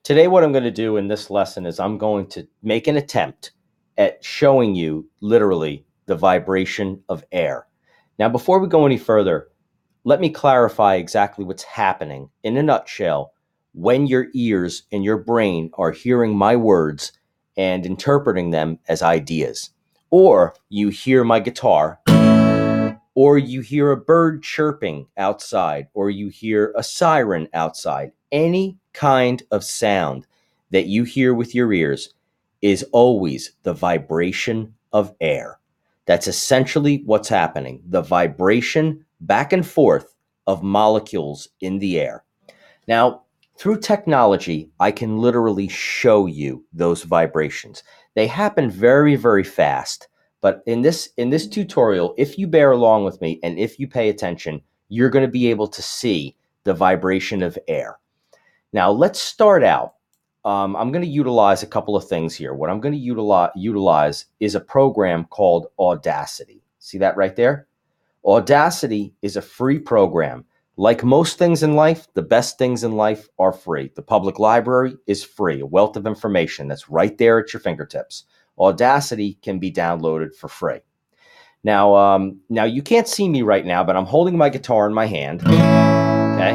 Today, what I'm going to do in this lesson is I'm going to make an attempt at showing you literally the vibration of air. Now, before we go any further, let me clarify exactly what's happening in a nutshell when your ears and your brain are hearing my words and interpreting them as ideas. Or you hear my guitar, or you hear a bird chirping outside, or you hear a siren outside. Any kind of sound that you hear with your ears is always the vibration of air. That's essentially what's happening, the vibration back and forth of molecules in the air. Now, through technology, I can literally show you those vibrations. They happen very, very fast. But in this tutorial, if you bear along with me and if you pay attention, you're going to be able to see the vibration of air. Now, let's start out. I'm going to utilize a couple of things here. What I'm going to utilize is a program called Audacity. See that right there? Audacity is a free program. Like most things in life, the best things in life are free. The public library is free, a wealth of information that's right there at your fingertips. Audacity can be downloaded for free. Now you can't see me right now, but I'm holding my guitar in my hand. Okay,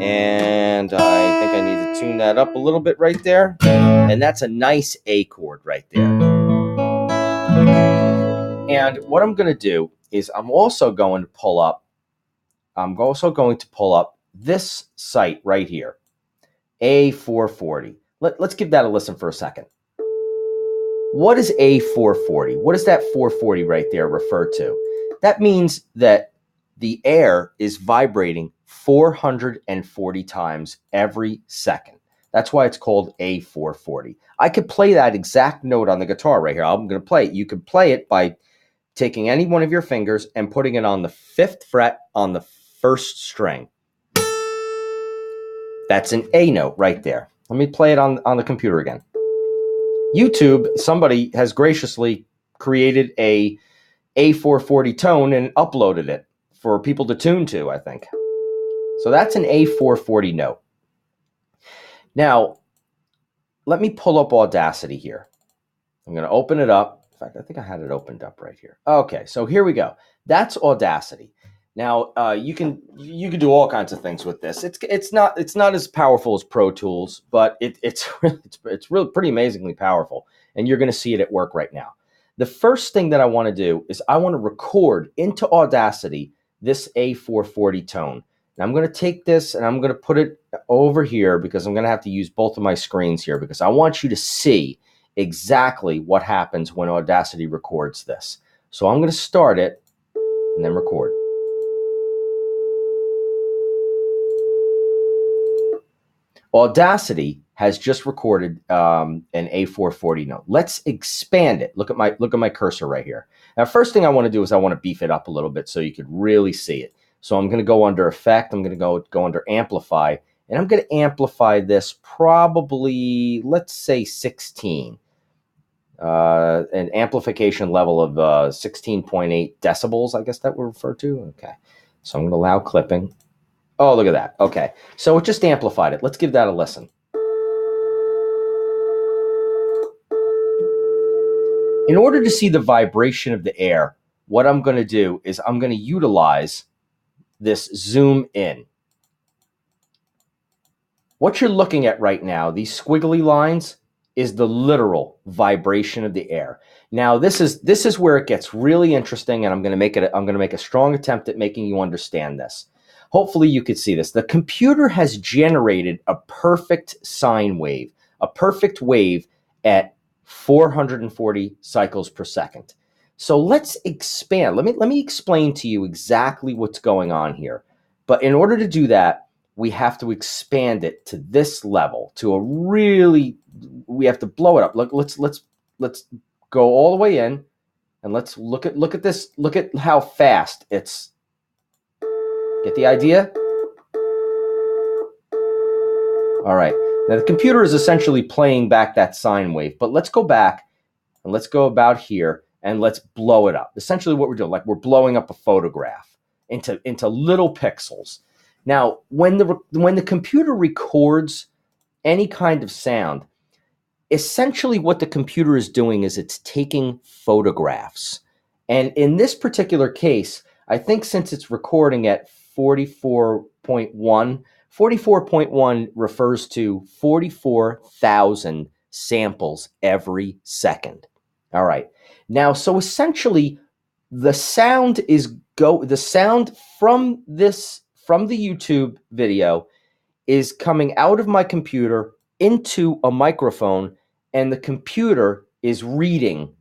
and I think I need to tune that up a little bit right there. And that's a nice A chord right there. And what I'm going to do is I'm also going to pull up this site right here, A440. Let's give that a listen for a second. What is A440? What does that 440 right there refer to? That means that the air is vibrating 440 times every second. That's why it's called A440. I could play that exact note on the guitar right here. I'm going to play it. You could play it by taking any one of your fingers and putting it on the 5th fret on the first string. That's an A note right there. Let me play it on the computer again. YouTube, somebody has graciously created a A440 tone and uploaded it for people to tune to, I think. So that's an A440 note. Now, let me pull up Audacity here. I'm going to open it up. In fact, I think I had it opened up right here. Okay, so here we go. That's Audacity. Now, you can do all kinds of things with this. It's not as powerful as Pro Tools, but it's really pretty amazingly powerful, and you're going to see it at work right now. The first thing that I want to do is I want to record into Audacity this A440 tone. Now I'm going to take this and I'm going to put it over here because I'm going to have to use both of my screens here because I want you to see exactly what happens when Audacity records this. So I'm going to start it and then record. Audacity has just recorded an A440 note. Let's expand it. Look at my cursor right here. Now, first thing I want to do is I want to beef it up a little bit so you could really see it. So I'm going to go under Effect. I'm going to go under Amplify, and I'm going to amplify this probably, let's say 16. An amplification level of 16.8 decibels, I guess that would refer to. Okay, so I'm going to allow clipping. Oh, look at that. Okay, so it just amplified it. Let's give that a listen. In order to see the vibration of the air, what I'm going to do is I'm going to utilize this zoom in. What you're looking at right now, these squiggly lines, is the literal vibration of the air. Now, this is where it gets really interesting, and I'm going to make a strong attempt at making you understand this. Hopefully you could see this. The computer has generated a perfect sine wave, a perfect wave at 440 cycles per second. So let's expand. Let me explain to you exactly what's going on here. But in order to do that, we have to expand it to this level, we have to blow it up. Look, let's go all the way in, and let's look at this. Look at how fast it's. Get the idea? All right. Now the computer is essentially playing back that sine wave, but let's go back and let's go about here and let's blow it up. Essentially what we're doing, like we're blowing up a photograph into little pixels. Now, when the computer records any kind of sound, essentially what the computer is doing is it's taking photographs. And in this particular case, I think since it's recording at 44.1, 44.1 refers to 44,000 samples every second. All right. Now, so essentially the sound from the YouTube video is coming out of my computer into a microphone, and the computer is reading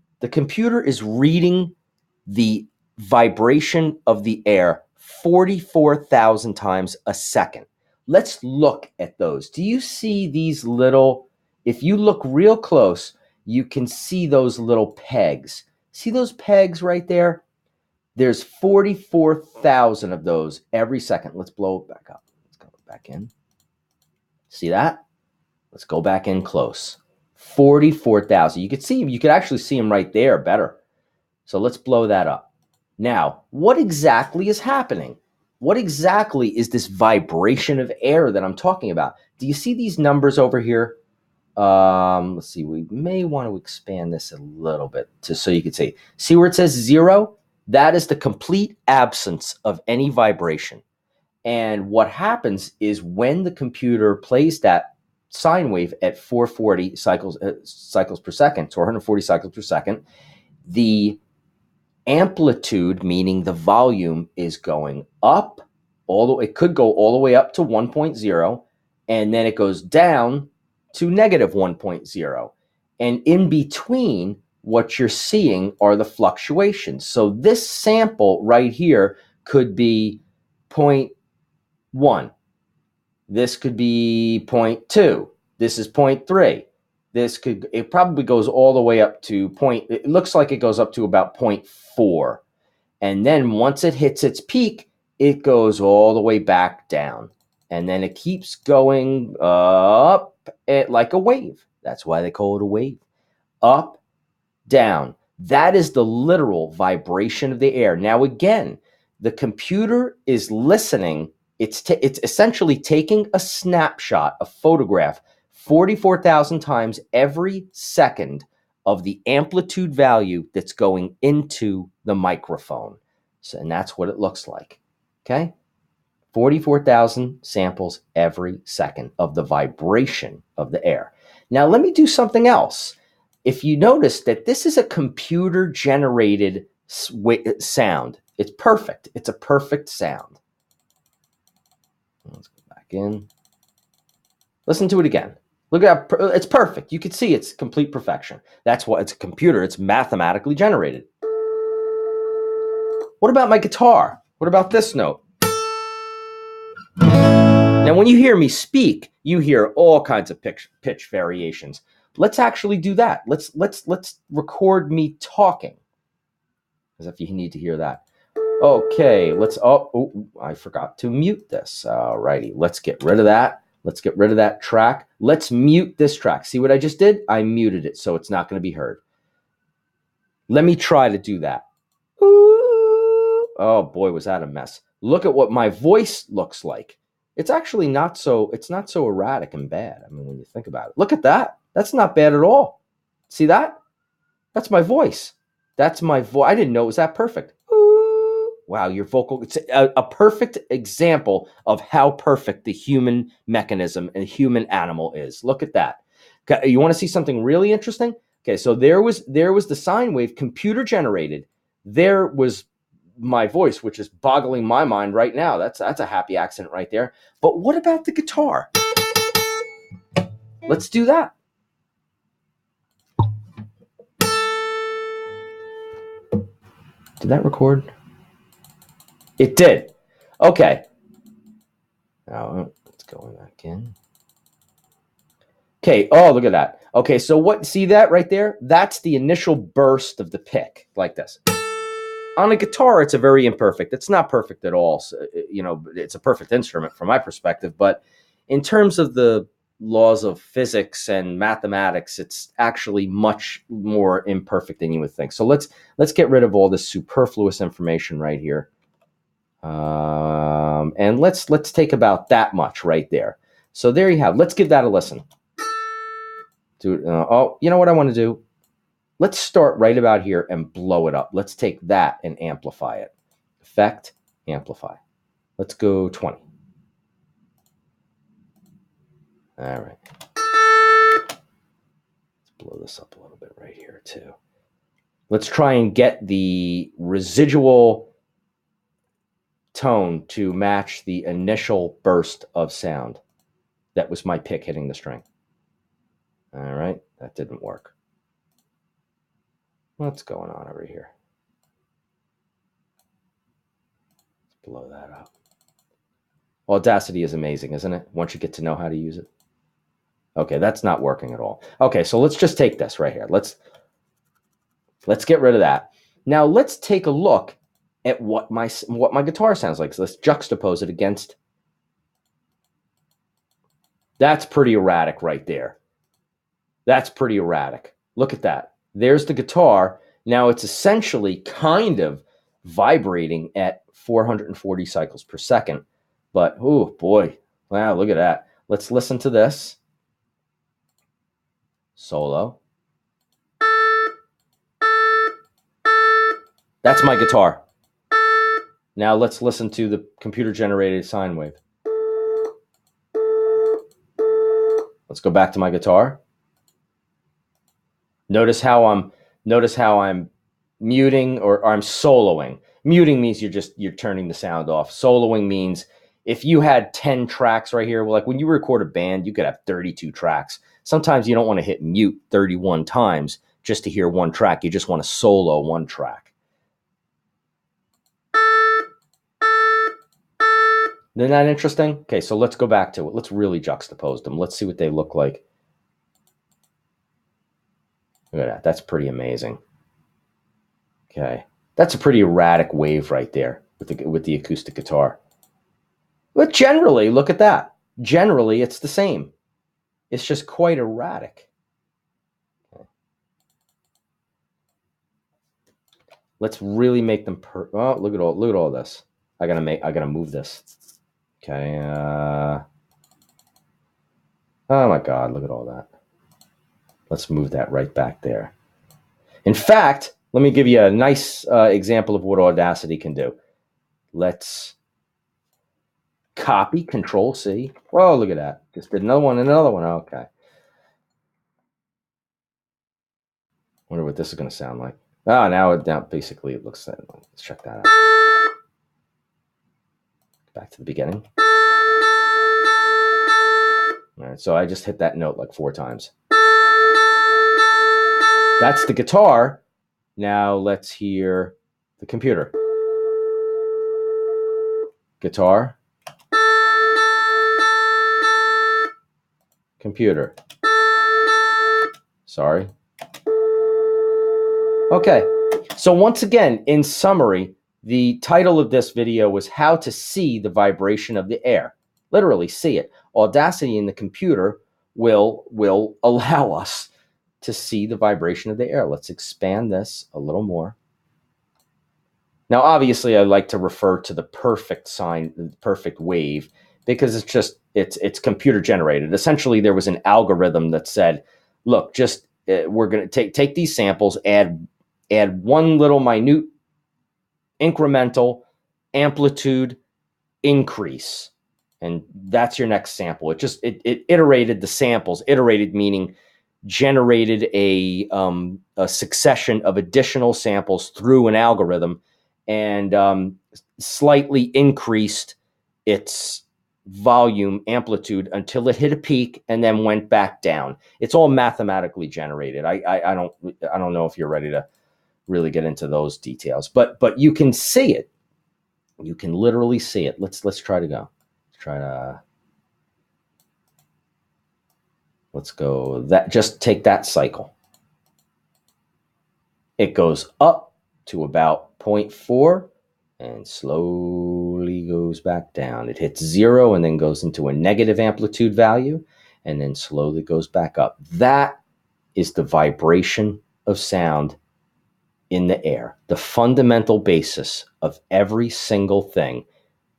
the vibration of the air 44,000 times a second. Let's look at those. Do you see these little, if you look real close, you can see those little pegs. See those pegs right there? There's 44,000 of those every second. Let's blow it back up. Let's go back in. See that? Let's go back in close. 44,000. You could actually see them right there better. So let's blow that up. Now, what exactly is happening? What exactly is this vibration of air that I'm talking about? Do you see these numbers over here? Let's see. We may want to expand this a little bit so you can see. See where it says 0? That is the complete absence of any vibration. And what happens is when the computer plays that sine wave at 440 cycles per second, so 140 cycles per second, the amplitude, meaning the volume, is going up. It could go all the way up to 1.0, and then it goes down to negative 1.0. And in between, what you're seeing are the fluctuations. So this sample right here could be 0.1. This could be 0.2. This is 0.3. It probably goes all the way up to it looks like it goes up to about 0.4. And then once it hits its peak, it goes all the way back down. And then it keeps going up like a wave. That's why they call it a wave. Up, down. That is the literal vibration of the air. Now, again, the computer is listening. It's essentially taking a snapshot, a photograph, 44,000 times every second of the amplitude value that's going into the microphone. So, and that's what it looks like. Okay? 44,000 samples every second of the vibration of the air. Now, let me do something else. If you notice that this is a computer-generated sound, it's perfect. It's a perfect sound. Let's go back in. Listen to it again. Look at that. It's perfect. You can see it's complete perfection. That's why it's a computer. It's mathematically generated. What about my guitar? What about this note? Now, when you hear me speak, you hear all kinds of pitch variations. Let's actually do that. Let's record me talking, as if you need to hear that. Okay, I forgot to mute this. All righty, let's get rid of that. Let's get rid of that track. Let's mute this track. See what I just did? I muted it, so it's not going to be heard. Let me try to do that. Ooh. Oh boy, was that a mess. Look at what my voice looks like. It's actually not so erratic and bad. I mean, when you think about it. Look at that. That's not bad at all. See that? That's my voice. That's my voice. I didn't know it was that perfect. Ooh. Wow, your vocal. It's a perfect example of how perfect the human mechanism and human animal is. Look at that. Okay, you want to see something really interesting? Okay, so there was the sine wave, computer generated. There was my voice, which is boggling my mind right now. That's a happy accident right there. But what about the guitar? Let's do that. Did that record? It did. Okay. Now let's go back in. Okay. Oh, look at that. Okay. So see that right there? That's the initial burst of the pick, like this. On a guitar, it's a very imperfect. It's not perfect at all. So, it's a perfect instrument from my perspective. But in terms of the laws of physics and mathematics, it's actually much more imperfect than you would think. So let's get rid of all this superfluous information right here. And let's take about that much right there. So there you have. Let's give that a listen. Oh, you know what I want to do? Let's start right about here and blow it up. Let's take that and amplify it. Effect, amplify. Let's go 20. All right. Let's blow this up a little bit right here too. Let's try and get the residual tone to match the initial burst of sound. That was my pick hitting the string. All right, that didn't work. What's going on over here? Let's blow that up. Audacity is amazing, isn't it? Once you get to know how to use it. Okay, that's not working at all. Okay, so let's just take this right here. Let's get rid of that. Now let's take a look at what my guitar sounds like. So let's juxtapose it against. That's pretty erratic right there. That's pretty erratic. Look at that. There's the guitar. Now it's essentially kind of vibrating at 440 cycles per second. But, oh boy, wow, look at that. Let's listen to this. Solo. That's my guitar. Now let's listen to the computer-generated sine wave. Let's go back to my guitar. Notice how I'm muting or I'm soloing. Muting means you're turning the sound off. Soloing means if you had 10 tracks right here, well, like when you record a band, you could have 32 tracks. Sometimes you don't want to hit mute 31 times just to hear one track. You just want to solo one track. Isn't that interesting? Okay, so let's go back to it. Let's really juxtapose them. Let's see what they look like. Look at that. That's pretty amazing. Okay. That's a pretty erratic wave right there with the acoustic guitar. But generally, look at that. Generally, it's the same. It's just quite erratic. Okay. Let's really make them oh, look at all this. I gotta move this. Okay. Oh my God, look at all that. Let's move that right back there. In fact, let me give you a nice example of what Audacity can do. Let's copy, Control C. Oh, look at that. Just did another one and another one. Okay. Wonder what this is going to sound like. Oh, now basically it looks like, let's check that out. Back to the beginning. All right, so I just hit that note like 4 times. That's the guitar. Now let's hear the computer. Guitar. Computer. Sorry. Okay. So once again, in summary, the title of this video was how to see the vibration of the air. Literally see it. Audacity in the computer will allow us to see the vibration of the air. Let's expand this a little more. Now, obviously, I like to refer to the perfect sine, the perfect wave, because it's computer generated. Essentially, there was an algorithm that said, look, just we're going to take these samples, add one little minute incremental amplitude increase, and that's your next sample. It iterated the samples. Iterated meaning generated a succession of additional samples through an algorithm, and slightly increased its volume amplitude until it hit a peak and then went back down. It's all mathematically generated. I don't know if you're ready to really get into those details, but you can see it. You can literally see it. Let's try to go. Let's go. Just take that cycle. It goes up to about 0.4 and slowly goes back down. It hits 0 and then goes into a negative amplitude value and then slowly goes back up. That is the vibration of sound in the air, the fundamental basis of every single thing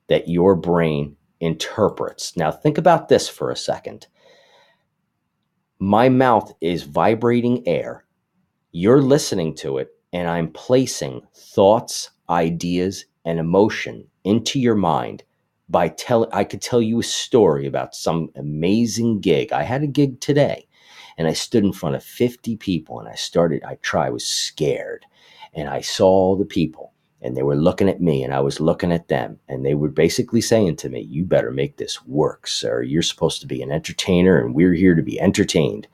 that your brain interprets. Now, think about this for a second. My mouth is vibrating air. You're listening to it, and I'm placing thoughts, ideas, and emotion into your mind by I could tell you a story about some amazing gig. I had a gig today, and I stood in front of 50 people, and I was scared, and I saw all the people, and they were looking at me, and I was looking at them, and they were basically saying to me, "You better make this work, sir. You're supposed to be an entertainer, and we're here to be entertained."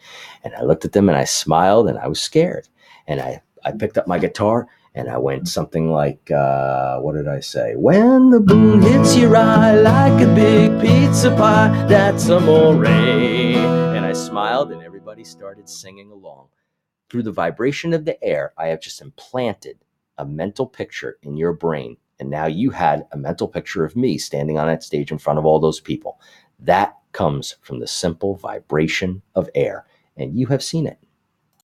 And I looked at them, and I smiled, and I was scared. And I picked up my guitar, and I went something like, what did I say? When the moon hits your eye like a big pizza pie, that's amore. And I smiled, and everybody started singing along. Through the vibration of the air, I have just implanted a mental picture in your brain. And now you had a mental picture of me standing on that stage in front of all those people. That comes from the simple vibration of air. And you have seen it.